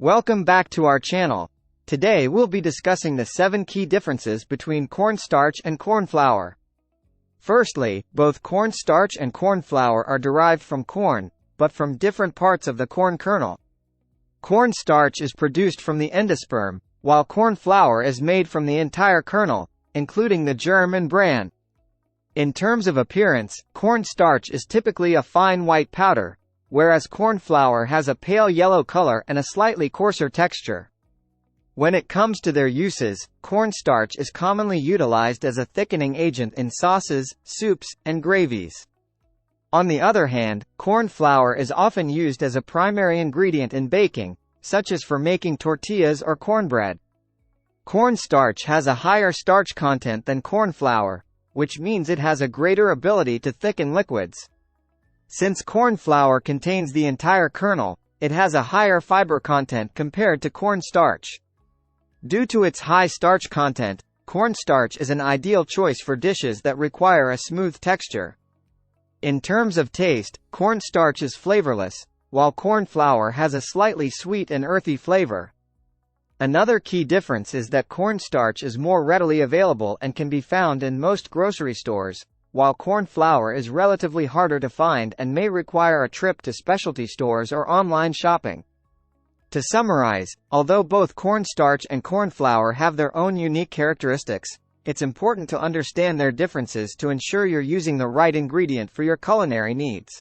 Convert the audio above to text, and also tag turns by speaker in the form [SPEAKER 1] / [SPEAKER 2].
[SPEAKER 1] Welcome back to our channel. Today we'll be discussing the 7 key differences between cornstarch and corn flour. Firstly, both cornstarch and corn flour are derived from corn, but from different parts of the corn kernel. Cornstarch is produced from the endosperm, while corn flour is made from the entire kernel, including the germ and bran. In terms of appearance, cornstarch is typically a fine white powder, whereas corn flour has a pale yellow color and a slightly coarser texture. When it comes to their uses, cornstarch is commonly utilized as a thickening agent in sauces, soups, and gravies. On the other hand, corn flour is often used as a primary ingredient in baking, such as for making tortillas or cornbread. Cornstarch has a higher starch content than corn flour, which means it has a greater ability to thicken liquids. Since corn flour contains the entire kernel, it has a higher fiber content compared to cornstarch. Due to its high starch content, cornstarch is an ideal choice for dishes that require a smooth texture. In terms of taste, cornstarch is flavorless, while corn flour has a slightly sweet and earthy flavor. Another key difference is that cornstarch is more readily available and can be found in most grocery stores, while corn flour is relatively harder to find and may require a trip to specialty stores or online shopping. To summarize, although both cornstarch and corn flour have their own unique characteristics, it's important to understand their differences to ensure you're using the right ingredient for your culinary needs.